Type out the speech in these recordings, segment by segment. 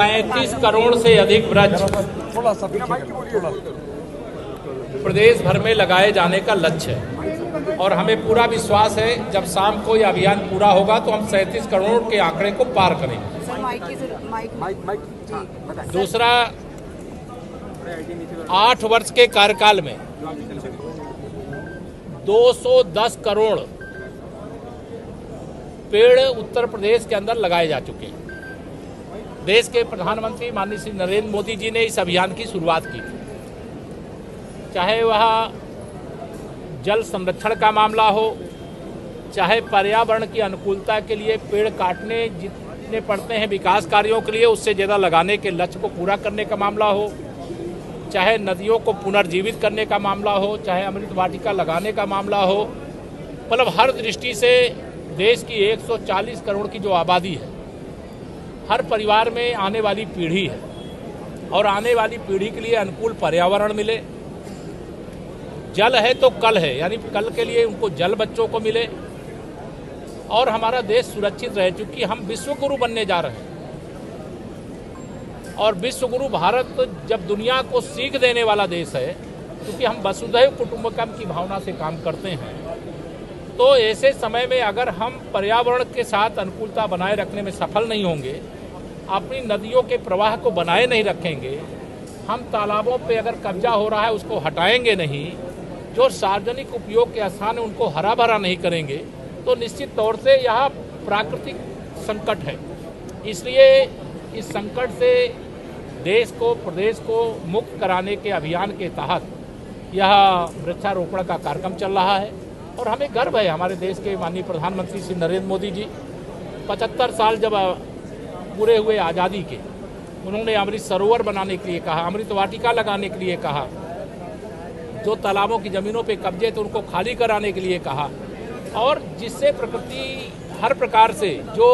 37 करोड़ से अधिक वृक्ष प्रदेश भर में लगाए जाने का लक्ष्य है और हमें पूरा विश्वास है जब शाम को यह अभियान पूरा होगा तो हम 37 करोड़ के आंकड़े को पार करेंगे। दूसरा, 8 वर्ष के कार्यकाल में 210 करोड़ पेड़ उत्तर प्रदेश के अंदर लगाए जा चुके हैं। देश के प्रधानमंत्री माननीय श्री नरेंद्र मोदी जी ने इस अभियान की शुरुआत की थी। चाहे वह जल संरक्षण का मामला हो, चाहे पर्यावरण की अनुकूलता के लिए पेड़ काटने जितने पड़ते हैं विकास कार्यों के लिए उससे ज़्यादा लगाने के लक्ष्य को पूरा करने का मामला हो, चाहे नदियों को पुनर्जीवित करने का मामला हो, चाहे अमृत वाटिका लगाने का मामला हो, मतलब हर दृष्टि से देश की 140 करोड़ की जो आबादी है, हर परिवार में आने वाली पीढ़ी है और आने वाली पीढ़ी के लिए अनुकूल पर्यावरण मिले। जल है तो कल है, यानी कल के लिए उनको जल बच्चों को मिले और हमारा देश सुरक्षित रहे, क्योंकि हम विश्व गुरु बनने जा रहे हैं। और विश्व गुरु भारत जब दुनिया को सीख देने वाला देश है, क्योंकि हम वसुधैव कुटुंबकम की भावना से काम करते हैं, तो ऐसे समय में अगर हम पर्यावरण के साथ अनुकूलता बनाए रखने में सफल नहीं होंगे, अपनी नदियों के प्रवाह को बनाए नहीं रखेंगे, हम तालाबों पे अगर कब्जा हो रहा है उसको हटाएंगे नहीं, जो सार्वजनिक उपयोग के स्थान है उनको हरा भरा नहीं करेंगे, तो निश्चित तौर से यह प्राकृतिक संकट है। इसलिए इस संकट से देश को, प्रदेश को मुक्त कराने के अभियान के तहत यह वृक्षारोपण का कार्यक्रम चल रहा है और हमें गर्व है हमारे देश के माननीय प्रधानमंत्री श्री नरेंद्र मोदी जी 75 साल जब पूरे हुए आज़ादी के, उन्होंने अमृत सरोवर बनाने के लिए कहा, अमृत वाटिका लगाने के लिए कहा, जो तालाबों की ज़मीनों पे कब्जे थे उनको खाली कराने के लिए कहा, और जिससे प्रकृति हर प्रकार से जो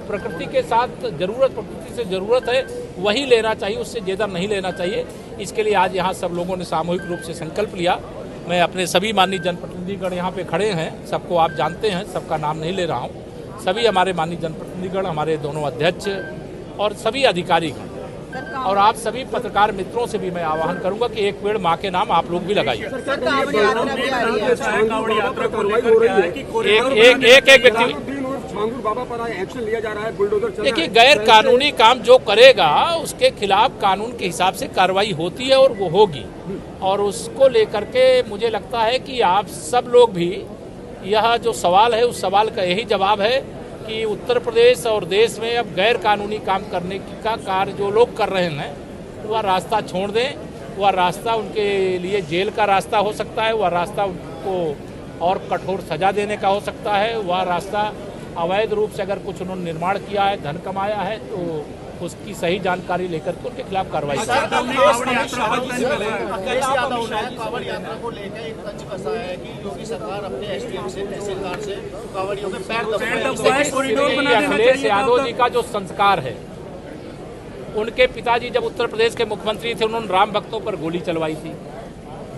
प्रकृति के साथ प्रकृति से ज़रूरत है वही लेना चाहिए, उससे ज़्यादा नहीं लेना चाहिए। इसके लिए आज यहाँ सब लोगों ने सामूहिक रूप से संकल्प लिया। मैं अपने सभी माननीय जनप्रतिनिधिगण यहाँ पे खड़े हैं, सबको आप जानते हैं, सबका नाम नहीं ले रहा हूँ। सभी हमारे माननीय जनप्रतिनिधिगण, हमारे दोनों अध्यक्ष और सभी अधिकारीगण और आप सभी पत्रकार मित्रों से भी मैं आह्वान करूंगा कि एक पेड़ माँ के नाम आप लोग भी लगाइए। एक व्यक्ति बाबा पर एक्शन लिया जा रहा है, बुलडोजर। देखिए, गैर कानूनी काम जो करेगा उसके खिलाफ कानून के हिसाब से कार्रवाई होती है और वो होगी, और उसको लेकर के मुझे लगता है कि आप सब लोग भी, यह जो सवाल है उस सवाल का यही जवाब है कि उत्तर प्रदेश और देश में अब गैर कानूनी काम करने का कार्य जो लोग कर रहे हैं वह रास्ता छोड़ दें। वह रास्ता उनके लिए जेल का रास्ता हो सकता है, वह रास्ता उनको और कठोर सजा देने का हो सकता है, वह रास्ता अवैध रूप से अगर कुछ उन्होंने निर्माण किया है, धन कमाया है, तो उसकी सही जानकारी लेकर के उनके खिलाफ कार्रवाई अखिलेश यादव जी का जो संस्कार है, उनके पिताजी जब उत्तर प्रदेश के मुख्यमंत्री थे उन्होंने राम भक्तों पर गोली चलवाई थी।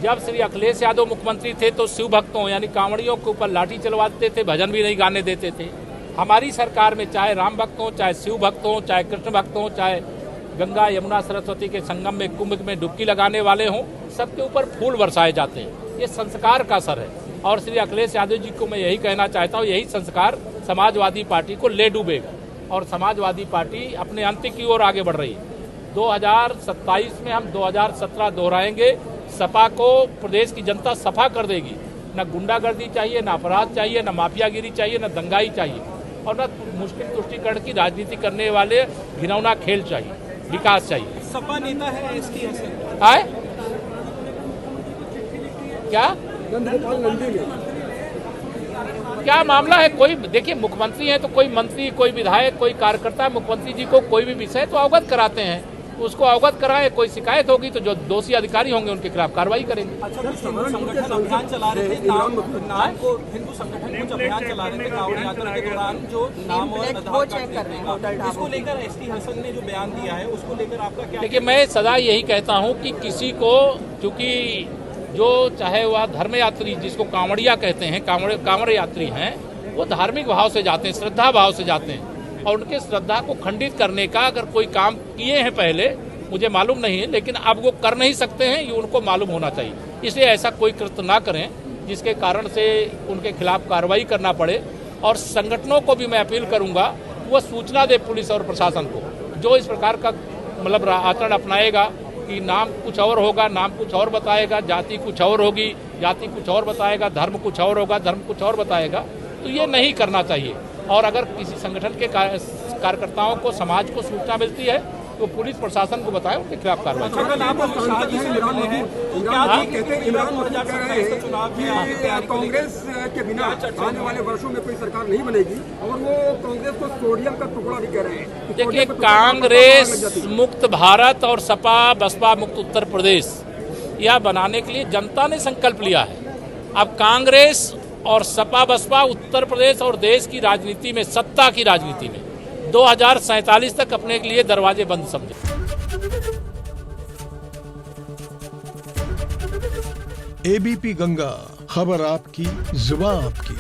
जब श्री अखिलेश यादव मुख्यमंत्री थे तो शिव भक्तों यानी कांवड़ियों के ऊपर लाठी चलवाते थे, भजन भी नहीं गाने देते थे। हमारी सरकार में चाहे राम भक्त हों, चाहे शिव भक्त हों, चाहे कृष्ण भक्त हों, चाहे गंगा यमुना सरस्वती के संगम में कुंभ में डुबकी लगाने वाले हों, सबके ऊपर फूल बरसाए जाते हैं। ये संस्कार का असर है और श्री अखिलेश यादव जी को मैं यही कहना चाहता हूँ, यही संस्कार समाजवादी पार्टी को ले डूबेगा और समाजवादी पार्टी अपने अंत की ओर आगे बढ़ रही है। 2027 में हम 2017 दोहराएंगे। सपा को प्रदेश की जनता सफा कर देगी। न गुंडागर्दी चाहिए, न अपराध चाहिए, न माफियागिरी चाहिए, न दंगाई चाहिए और न मुश्किल तुष्टिकरण की राजनीति करने वाले घिनौना खेल चाहिए। विकास चाहिए। सपा नेता है इसकी आए क्या मामला है? कोई देखिए, मुख्यमंत्री है तो कोई मंत्री, कोई विधायक, कोई कार्यकर्ता मुख्यमंत्री जी को कोई भी विषय तो अवगत कराते हैं, उसको अवगत कराएं। कोई शिकायत होगी तो जो दोषी अधिकारी होंगे उनके खिलाफ कार्रवाई करेंगे। अच्छा, संगठन अभियान चला रहे थे, नाम को हिंदू संगठन कुछ अभियान चला रहे थे कांवड़ यात्रा के दौरान, जो नाम और आधार कार्ड, इसको लेकर एसटी हसन ने जो बयान दिया है उसको लेकर आपका क्या? देखिए, मैं सदा यही कहता हूँ कि किसी को, चूंकि जो चाहे वह धर्म यात्री जिसको कांवड़िया कहते हैं, कांवड़ यात्री हैं, वो धार्मिक भाव से जाते हैं, श्रद्धा भाव से जाते हैं। और उनके श्रद्धा को खंडित करने का अगर कोई काम किए हैं पहले, मुझे मालूम नहीं है, लेकिन अब वो कर नहीं सकते हैं, ये उनको मालूम होना चाहिए। इसलिए ऐसा कोई कृत्य ना करें जिसके कारण से उनके खिलाफ कार्रवाई करना पड़े। और संगठनों को भी मैं अपील करूंगा वो सूचना दे पुलिस और प्रशासन को, जो इस प्रकार का मतलब आचरण अपनाएगा कि नाम कुछ और होगा, नाम कुछ और बताएगा, जाति कुछ और होगी, जाति कुछ और बताएगा, धर्म कुछ और होगा, धर्म कुछ और बताएगा, तो ये नहीं करना चाहिए। और अगर किसी संगठन के कार्यकर्ताओं को, समाज को सूचना मिलती है तो पुलिस प्रशासन को बताए, उनके खिलाफ कार्रवाई। कांग्रेस के बिना आने वाले वर्षों में कोई सरकार नहीं बनेगी और वो कांग्रेस को सोडियम का टुकड़ा भी कह रहे हैं। देखिए, कांग्रेस मुक्त भारत और सपा बसपा मुक्त उत्तर प्रदेश यह बनाने के लिए जनता ने संकल्प लिया है। अब कांग्रेस और सपा बसपा उत्तर प्रदेश और देश की राजनीति में, सत्ता की राजनीति में 2047 तक अपने के लिए दरवाजे बंद समझे। एबीपी गंगा, खबर आपकी, जुबान आपकी।